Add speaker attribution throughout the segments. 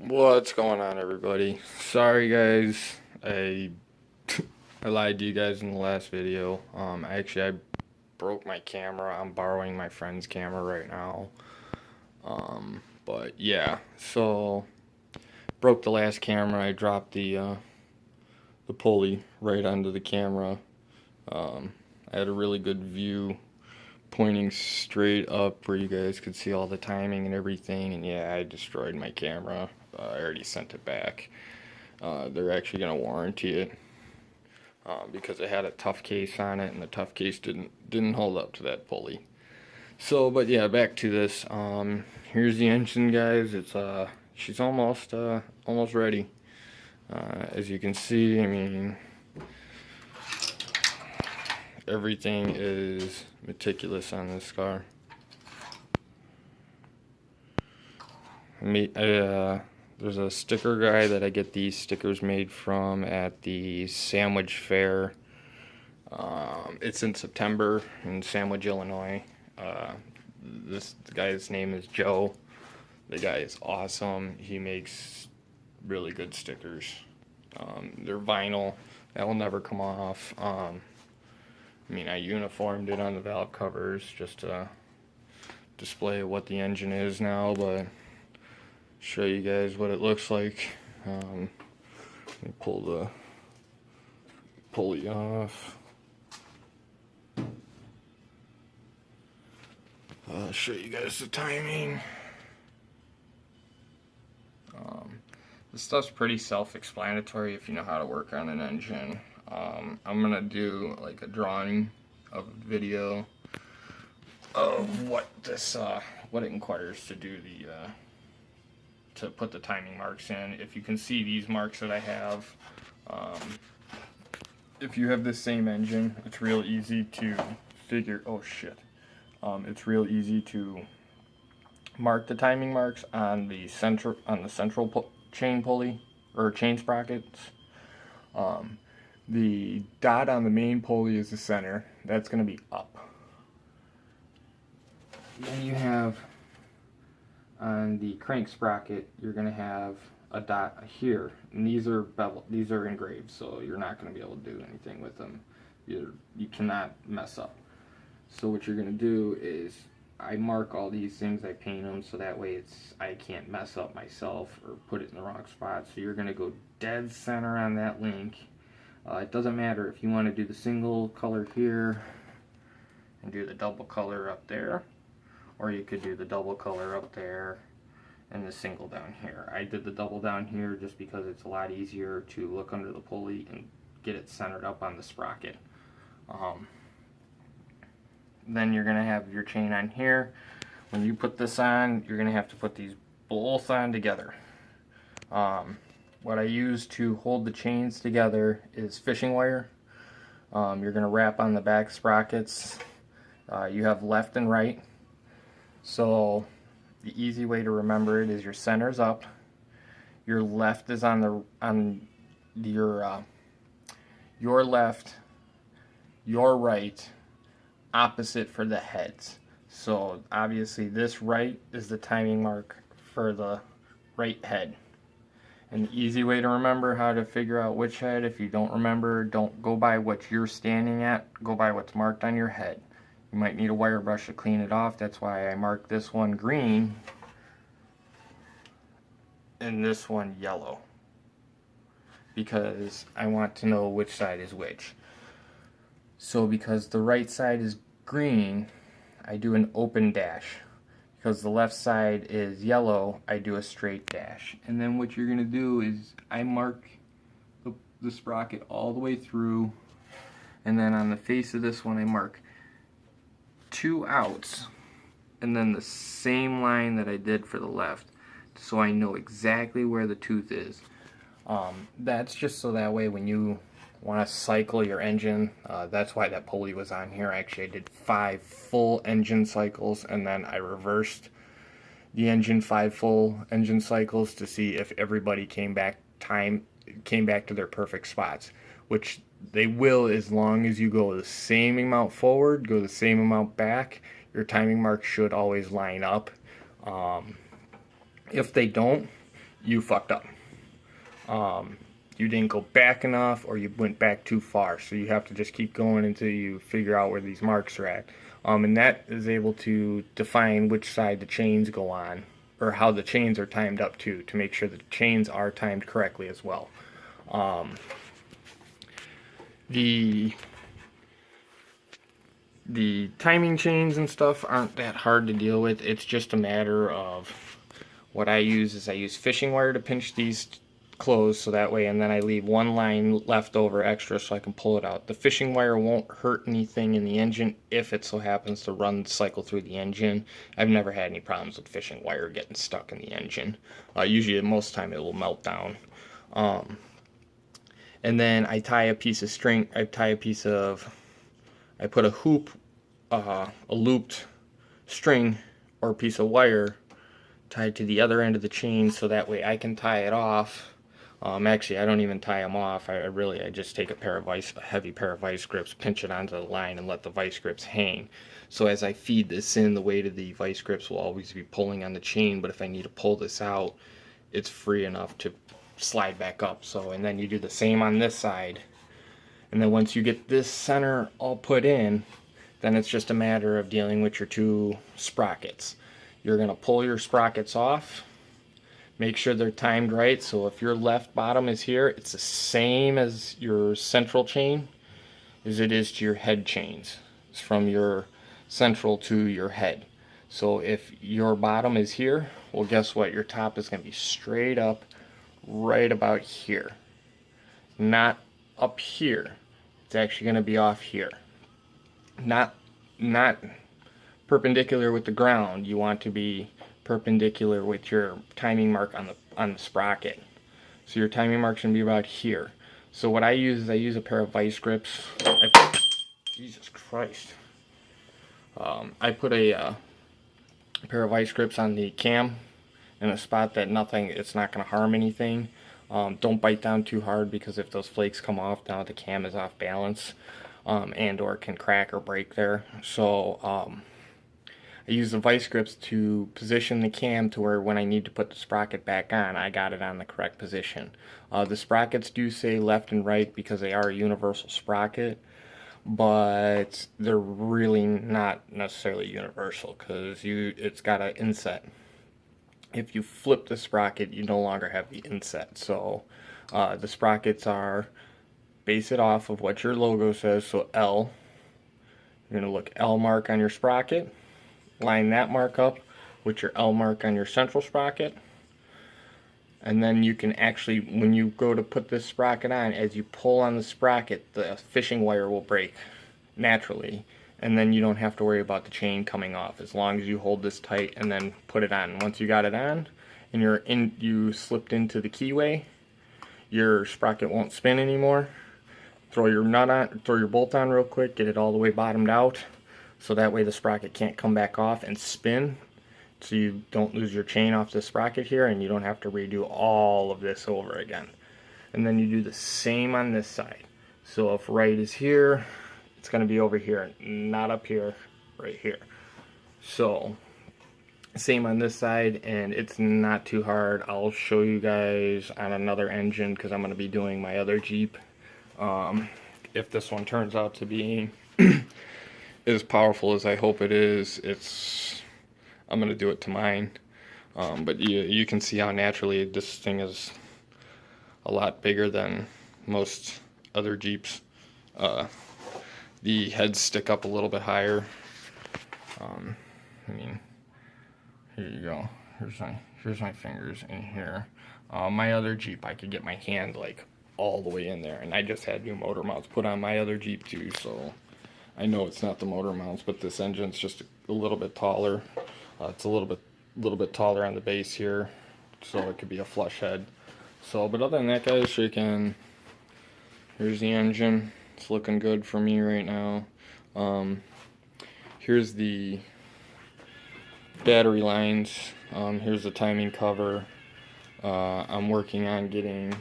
Speaker 1: What's going on, everybody? Sorry, guys. I I lied to you guys in the last video. I broke my camera. I'm borrowing my friend's camera right now. But yeah, so broke the last camera. I dropped the pulley right onto the camera. I had a really good view pointing straight up where you guys could see all the timing and everything. And yeah, I destroyed my camera. I already sent it back. They're actually gonna warranty it because it had a tough case on it, and the tough case didn't hold up to that pulley. So, but yeah, back to this. Here's the engine, guys. She's almost ready. As you can see, I mean, everything is meticulous on this car. There's a sticker guy that I get these stickers made from at the Sandwich Fair. It's in September in Sandwich, Illinois. This guy's name is Joe. The guy is awesome. He makes really good stickers. They're vinyl. That will never come off. I mean, I uniformed it on the valve covers just to display what the engine is now, but show you guys what it looks like. Let me pull the pulley off. Show you guys the timing. This stuff's pretty self-explanatory if you know how to work on an engine. I'm gonna do like a drawing of a video of what what it requires to do to put the timing marks in. If you can see these marks that I have, if you have the same engine, it's real easy to figure. Oh shit! It's real easy to mark the timing marks on the central chain pulley or chain sprockets. The dot on the main pulley is the center. That's going to be up. Then you have on the crank sprocket, you're going to have a dot here, and these are beveled. These are engraved, so you're not going to be able to do anything with them. You cannot mess up. So what you're going to do is I mark all these things, I paint them so that way I can't mess up myself or put it in the wrong spot. So you're going to go dead center on that link. It doesn't matter if you want to do the single color here and do the double color up there, or you could do the double color up there and the single down here. I did the double down here just because it's a lot easier to look under the pulley and get it centered up on the sprocket. Then you're going to have your chain on here. When you put this on, you're going to have to put these both on together. What I use to hold the chains together is fishing wire. You're going to wrap on the back sprockets. You have left and right. So the easy way to remember it is your center's up, your left is on your left, your right, opposite for the heads. So obviously this right is the timing mark for the right head. An easy way to remember how to figure out which head, if you don't remember, don't go by what you're standing at, go by what's marked on your head. You might need a wire brush to clean it off. That's why I marked this one green and this one yellow, because I want to know which side is which. So because the right side is green, I do an open dash. Because the left side is yellow, I do a straight dash. And then what you're going to do is I mark the sprocket all the way through, and then on the face of this one I mark 2 outs, and then the same line that I did for the left, so I know exactly where the tooth is. That's just so that way when you want to cycle your engine, that's why that pulley was on here. Actually, I did 5 full engine cycles, and then I reversed the engine 5 full engine cycles to see if everybody came back to their perfect spots, which they will as long as you go the same amount forward, go the same amount back. Your timing marks should always line up. If they don't, you fucked up. You didn't go back enough, or you went back too far. So you have to just keep going until you figure out where these marks are at. And that is able to define which side the chains go on, or how the chains are timed up to make sure the chains are timed correctly as well. The timing chains and stuff aren't that hard to deal with. It's just a matter of what I use fishing wire to pinch these closed, so that way, and then I leave one line left over extra so I can pull it out. The fishing wire won't hurt anything in the engine if it so happens to run the cycle through the engine. I've never had any problems with fishing wire getting stuck in the engine. Usually most of the time it will melt down. And then I tie a piece of string, I put a hoop, a looped string or a piece of wire tied to the other end of the chain, so that way I can tie it off. Actually, I don't even tie them off. I just take a heavy pair of vice grips, pinch it onto the line, and let the vice grips hang. So as I feed this in, the weight of the vice grips will always be pulling on the chain, but if I need to pull this out, it's free enough to slide back up. So, and then you do the same on this side. And then once you get this center all put in, then it's just a matter of dealing with your two sprockets. You're going to pull your sprockets off. Make sure they're timed right. So if your left bottom is here, it's the same as your central chain as it is to your head chains. It's from your central to your head. So if your bottom is here, well, guess what? Your top is going to be straight up right about here. Not up here. It's actually going to be off here. Not perpendicular with the ground. You want to be perpendicular with your timing mark on the sprocket. So your timing mark's going to be about here. So what I use is I use a pair of vice grips. Jesus Christ. I put a pair of vice grips on the cam in a spot that it's not going to harm anything. Don't bite down too hard, because if those flakes come off, now the cam is off balance, and or can crack or break there. So I use the vice grips to position the cam to where when I need to put the sprocket back on, I got it on the correct position. The sprockets do say left and right because they are a universal sprocket, but they're really not necessarily universal, because it's got an inset. If you flip the sprocket, you no longer have the inset. So the sprockets base it off of what your logo says. So L, you're going to look L mark on your sprocket, line that mark up with your L mark on your central sprocket, and then you can actually, when you go to put this sprocket on, as you pull on the sprocket, the fishing wire will break naturally, and then you don't have to worry about the chain coming off, as long as you hold this tight and then put it on. Once you got it on and you slipped into the keyway, your sprocket won't spin anymore. Throw your bolt on real quick, get it all the way bottomed out, so that way the sprocket can't come back off and spin, so you don't lose your chain off the sprocket here, and you don't have to redo all of this over again. And then you do the same on this side. So if right is here, it's going to be over here, not up here, right here. So same on this side, and it's not too hard. I'll show you guys on another engine, because I'm going to be doing my other Jeep. If this one turns out to be as powerful as I hope it is, I'm going to do it to mine. But you can see how naturally this thing is a lot bigger than most other Jeeps. The heads stick up a little bit higher. I mean, here you go. Here's my fingers in here. My other Jeep, I could get my hand like all the way in there, and I just had new motor mounts put on my other Jeep too, so I know it's not the motor mounts, but this engine's just a little bit taller. It's a little bit taller on the base here, so it could be a flush head. So, but other than that, guys, here's the engine. It's looking good for me right now. Here's the battery lines. Here's the timing cover. I'm working on getting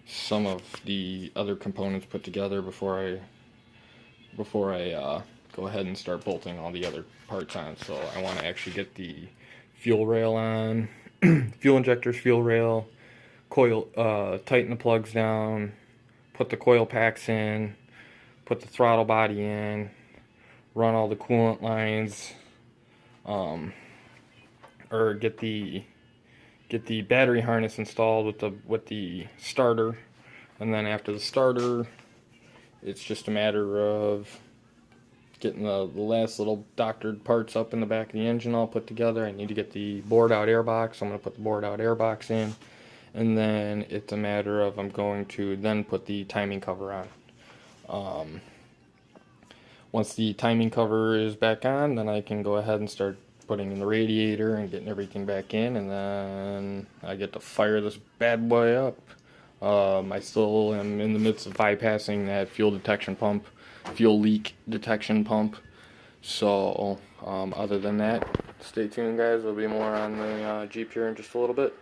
Speaker 1: some of the other components put together before I go ahead and start bolting all the other parts on. So I want to actually get the fuel rail on, fuel injectors, fuel rail, coil, tighten the plugs down, put the coil packs in, put the throttle body in, run all the coolant lines, or get the battery harness installed with the starter, and then after the starter, it's just a matter of getting the last little doctored parts up in the back of the engine all put together. I need to get the bored out airbox. I'm going to put the bored out airbox in, and then it's a matter of I'm going to then put the timing cover on. Once the timing cover is back on, then I can go ahead and start putting in the radiator and getting everything back in, and then I get to fire this bad boy up. I still am in the midst of bypassing that fuel leak detection pump. So other than that, stay tuned guys, there'll be more on the Jeep here in just a little bit.